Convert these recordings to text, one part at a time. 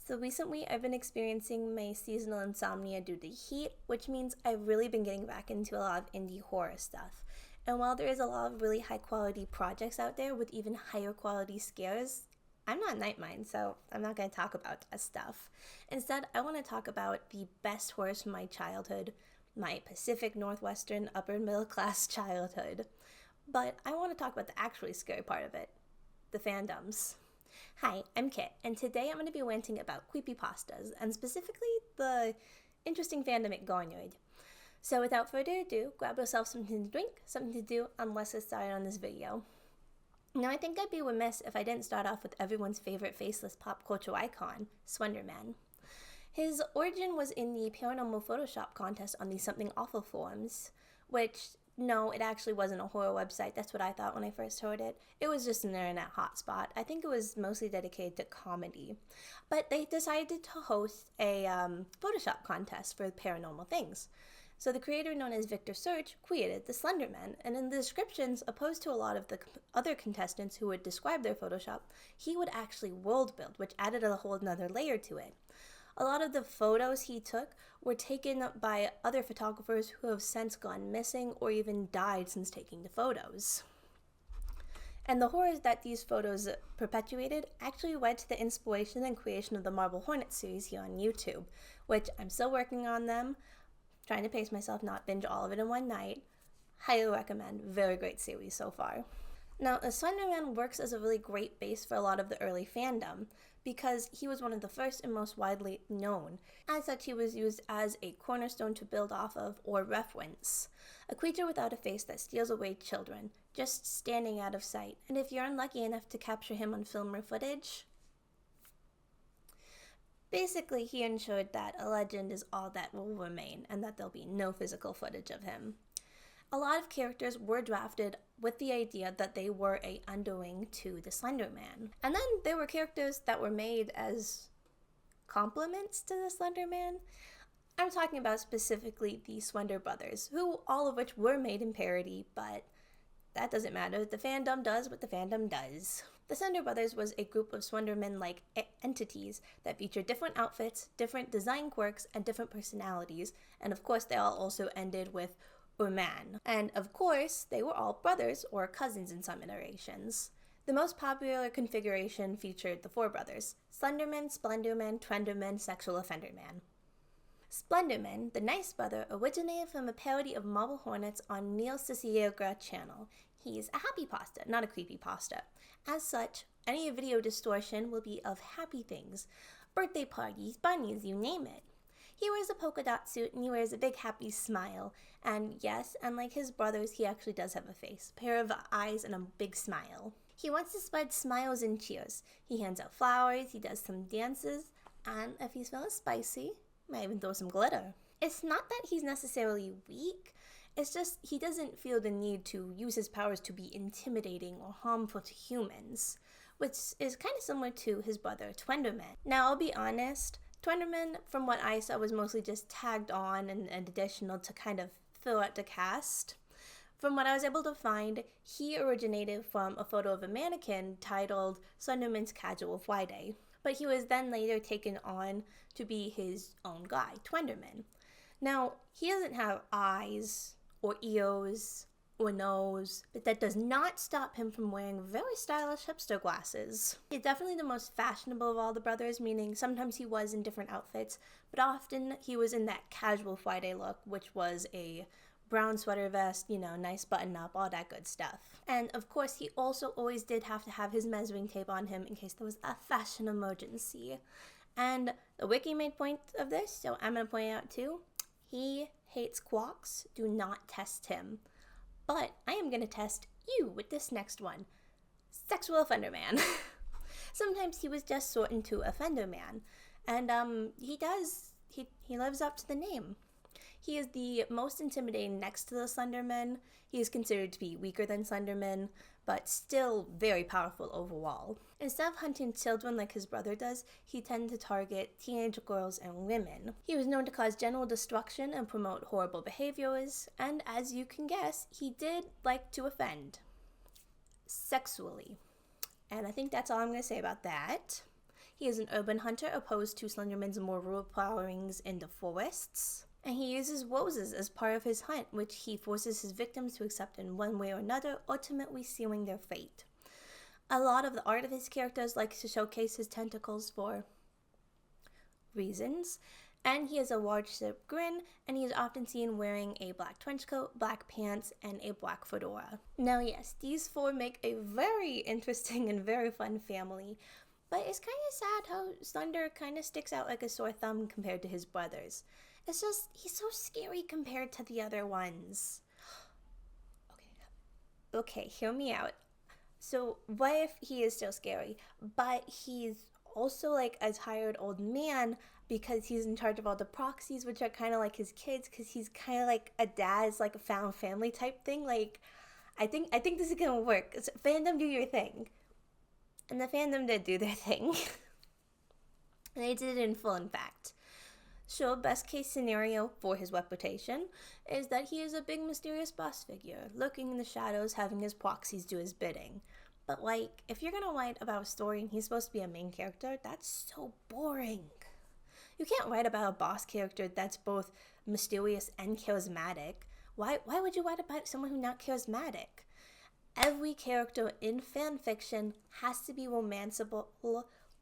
So recently I've been experiencing my seasonal insomnia due to heat, which means I've really been getting back into a lot of indie horror stuff. And while there is a lot of really high quality projects out there with even higher quality scares, I'm not Nightmind, so I'm not going to talk about that stuff. Instead, I want to talk about the best horrors from my childhood, my Pacific Northwestern upper middle class childhood. But I want to talk about the actually scary part of it, the fandoms. Hi, I'm Kit, and today I'm going to be ranting about creepypastas, and specifically the interesting fandom it garnered. So without further ado, grab yourself something to drink, something to do, and let's get started on this video. Now I think I'd be remiss if I didn't start off with everyone's favorite faceless pop culture icon, Slender Man. His origin was in the paranormal Photoshop contest on the Something Awful forums, which, no, it actually wasn't a horror website. That's what I thought when I first heard it. It was just an internet hotspot. I think it was mostly dedicated to comedy. But they decided to host a Photoshop contest for paranormal things. So the creator, known as Victor Surge, created the Slender Man, and in the descriptions, opposed to a lot of the other contestants who would describe their Photoshop, he would actually world build, which added a whole another layer to it. A lot of the photos he took were taken by other photographers who have since gone missing or even died since taking the photos. And the horrors that these photos perpetuated actually led to the inspiration and creation of the Marble Hornet series here on YouTube, which I'm still working on them, trying to pace myself, not binge all of it in one night. Highly recommend. Very great series so far. Now, the Slender Man works as a really great base for a lot of the early fandom, because he was one of the first and most widely known. As such, he was used as a cornerstone to build off of or reference. A creature without a face that steals away children, just standing out of sight. And if you're unlucky enough to capture him on film or footage, basically he ensured that a legend is all that will remain and that there'll be no physical footage of him. A lot of characters were drafted with the idea that they were a underling to the Slender Man. And then there were characters that were made as complements to the Slender Man. I'm talking about specifically the Slender Brothers, who all of which were made in parody, but that doesn't matter. The fandom does what the fandom does. The Slender Brothers was a group of Slenderman-like entities that featured different outfits, different design quirks, and different personalities, and of course they all also ended with or man. And of course, they were all brothers or cousins in some iterations. The most popular configuration featured the four brothers: Slenderman, Splenderman, Trenderman, Sexual Offender Man. Splenderman, the nice brother, originated from a parody of Marble Hornets on Neil Cicierega channel. He's a happy pasta, not a creepy pasta. As such, any video distortion will be of happy things. Birthday parties, bunnies, you name it. He wears a polka dot suit and he wears a big happy smile. And yes, unlike his brothers, he actually does have a face, a pair of eyes, and a big smile. He wants to spread smiles and cheers. He hands out flowers, he does some dances, and if he's feeling spicy, might even throw some glitter. It's not that he's necessarily weak, it's just he doesn't feel the need to use his powers to be intimidating or harmful to humans, which is kind of similar to his brother Twenderman. Now, I'll be honest, Twenderman, from what I saw, was mostly just tagged on and additional to kind of fill out the cast. From what I was able to find, he originated from a photo of a mannequin titled Slenderman's Casual Friday, but he was then later taken on to be his own guy, Twenderman. Now, he doesn't have eyes or ears or nose, but that does not stop him from wearing very stylish hipster glasses. He's definitely the most fashionable of all the brothers, meaning sometimes he was in different outfits, but often he was in that casual Friday look, which was a brown sweater vest, nice button up, all that good stuff. And of course, he also always did have to have his measuring tape on him in case there was a fashion emergency. And the wiki made point of this, so I'm going to point it out too. He hates quarks. Do not test him. But I am going to test you with this next one. Sexual Offender Man. Sometimes he was just sort into Offender Man. And he lives up to the name. He is the most intimidating next to the Slenderman. He is considered to be weaker than Slenderman, but still very powerful overall. Instead of hunting children like his brother does, he tended to target teenage girls and women. He was known to cause general destruction and promote horrible behaviors, and as you can guess, he did like to offend. Sexually. And I think that's all I'm going to say about that. He is an urban hunter opposed to Slenderman's more rural prowlings in the forests. And he uses roses as part of his hunt, which he forces his victims to accept in one way or another, ultimately sealing their fate. A lot of the art of his characters likes to showcase his tentacles for reasons, and he has a large slip grin, and he is often seen wearing a black trench coat, black pants, and a black fedora. Now yes, these four make a very interesting and very fun family, but it's kind of sad how Slender kind of sticks out like a sore thumb compared to his brothers. It's just, he's so scary compared to the other ones. Okay, hear me out. So what if he is still scary, but he's also like a tired old man because he's in charge of all the proxies, which are kind of like his kids, because he's kind of like a dad's like a found family type thing. Like, I think this is gonna work. Fandom, do your thing. And the fandom did do their thing. And they did it in full, in fact. So, best case scenario for his reputation is that he is a big mysterious boss figure, lurking in the shadows, having his proxies do his bidding. But like, if you're gonna write about a story and he's supposed to be a main character, that's so boring. You can't write about a boss character that's both mysterious and charismatic. Why would you write about someone who's not charismatic? Every character in fan fiction has to be romanceable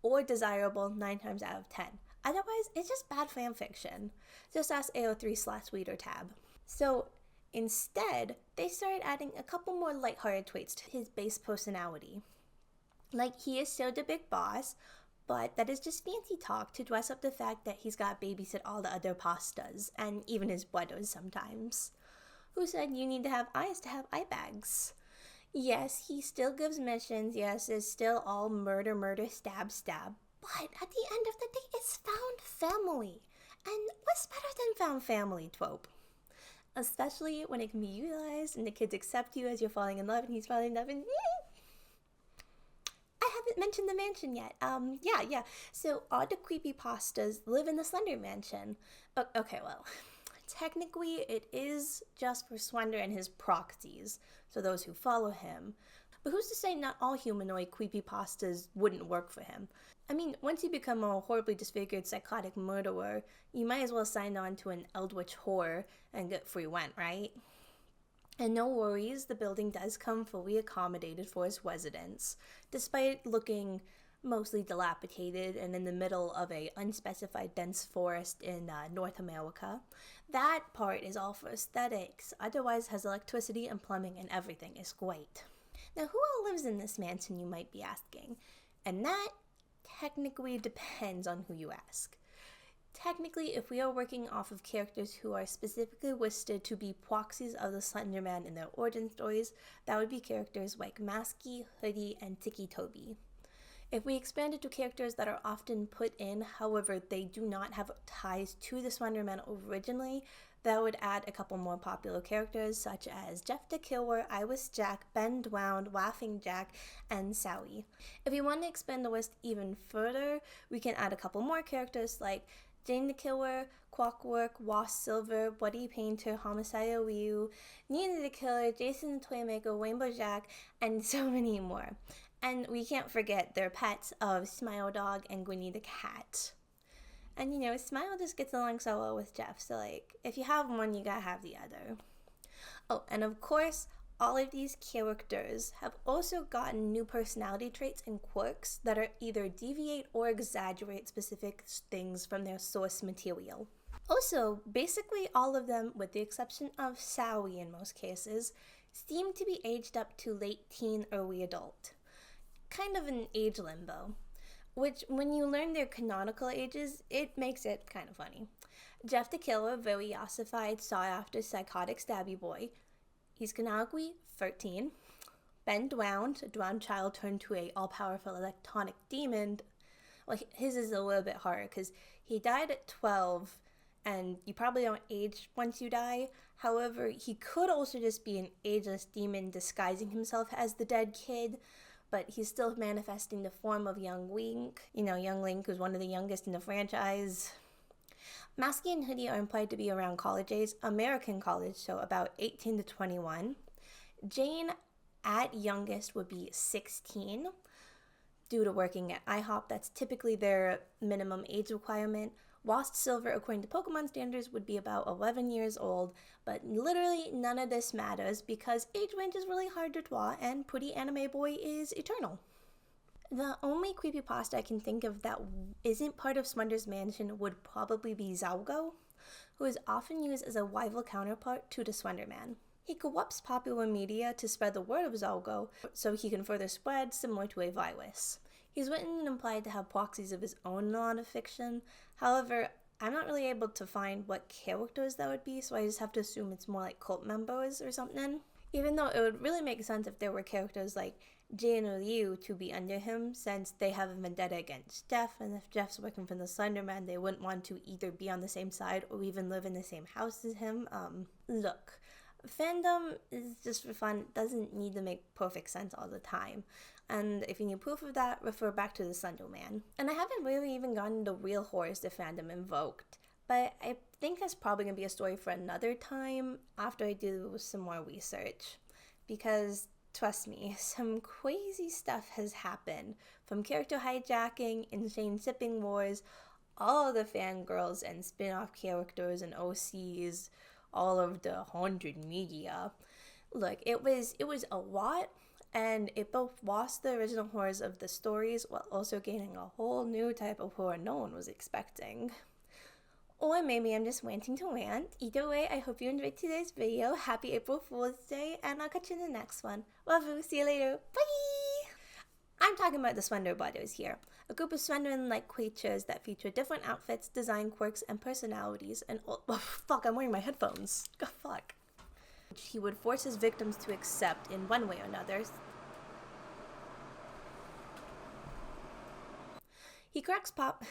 or desirable 9 times out of 10. Otherwise, it's just bad fan fiction. Just ask AO3/Reader tab. So instead, they started adding a couple more lighthearted traits to his base personality. Like, he is still the big boss, but that is just fancy talk to dress up the fact that he's got to babysit all the other pastas, and even his brothers sometimes. Who said you need to have eyes to have eye bags? Yes, he still gives missions. Yes, it's still all murder, stab. But at the end of the day, it's found family. And what's better than found family trope? Especially when it can be utilized and the kids accept you as you're falling in love and he's falling in love and... I haven't mentioned the mansion yet. Yeah. So all the creepypastas live in the Slender Mansion. Okay, well, technically it is just for Slender and his proxies, so those who follow him. But who's to say not all humanoid creepypastas wouldn't work for him? I mean, once you become a horribly disfigured psychotic murderer, you might as well sign on to an eldritch horror and get free rent, right? And no worries, the building does come fully accommodated for its residents, despite looking mostly dilapidated and in the middle of a unspecified dense forest in North America. That part is all for aesthetics, otherwise has electricity and plumbing and everything is great. Now, who all lives in this mansion, you might be asking? And that technically depends on who you ask. Technically, if we are working off of characters who are specifically listed to be proxies of the Slender Man in their origin stories, that would be characters like Masky, Hoodie, and Tiki Toby. If we expand it to characters that are often put in, however, they do not have ties to the Slender Man originally, that would add a couple more popular characters such as Jeff the Killer, Iris Jack, Ben Dwound, Laughing Jack, and Sally. If we want to expand the list even further, we can add a couple more characters like Jane the Killer, Clockwork, Wasp Silver, Bloody Painter, Homicidal Ryu, Nina the Killer, Jason the Toymaker, Rainbow Jack, and so many more. And we can't forget their pets of Smile Dog and Gwynny the Cat. And Smile just gets along so well with Jeff, so like, if you have one, you gotta have the other. Oh, and of course, all of these characters have also gotten new personality traits and quirks that are either deviate or exaggerate specific things from their source material. Also, basically all of them, with the exception of Sally in most cases, seem to be aged up to late teen, early adult. Kind of an age limbo. Which, when you learn their canonical ages, it makes it kind of funny. Jeff the Killer, very ossified, sought-after, psychotic stabby boy. He's canonically 13. Ben Dwound, a drowned child turned to a all-powerful electronic demon. Well, his is a little bit harder, because he died at 12, and you probably don't age once you die. However, he could also just be an ageless demon disguising himself as the dead kid, but he's still manifesting the form of young Link. Young Link, who's one of the youngest in the franchise. Masky and Hoodie are implied to be around college age, American college, so about 18 to 21. Jane, at youngest, would be 16. Due to working at IHOP, that's typically their minimum age requirement. Lost Silver, according to Pokemon standards, would be about 11 years old, but literally none of this matters because age range is really hard to draw and Pretty Anime Boy is eternal. The only creepypasta I can think of that isn't part of Slender's mansion would probably be Zaugo, who is often used as a rival counterpart to the Slender Man. He co-opts popular media to spread the word of Zaugo so he can further spread, similar to a virus. He's written and implied to have proxies of his own in a lot of fiction. However, I'm not really able to find what characters that would be, so I just have to assume it's more like cult members or something. Even though it would really make sense if there were characters like Jin or Ryu to be under him, since they have a vendetta against Jeff, and if Jeff's working for the Slender Man, they wouldn't want to either be on the same side or even live in the same house as him. Look, fandom is just for fun, doesn't need to make perfect sense all the time. And if you need proof of that, refer back to the Slender Man. And I haven't really even gotten the real horrors the fandom invoked, but I think that's probably going to be a story for another time after I do some more research. Because, trust me, some crazy stuff has happened. From character hijacking, insane shipping wars, all the fangirls and spin-off characters and OCs, all of the haunted media. Look, it was a lot, and it both lost the original horrors of the stories while also gaining a whole new type of horror no one was expecting. Or maybe I'm just ranting to rant. Either way, I hope you enjoyed today's video. Happy April Fool's Day, and I'll catch you in the next one. Love you. See you later. Bye! I'm talking about the Slender Brothers here, a group of Slenderman-like creatures that feature different outfits, design quirks, and personalities, and oh fuck, I'm wearing my headphones. Oh, fuck. He would force his victims to accept in one way or another. He corrects Pop.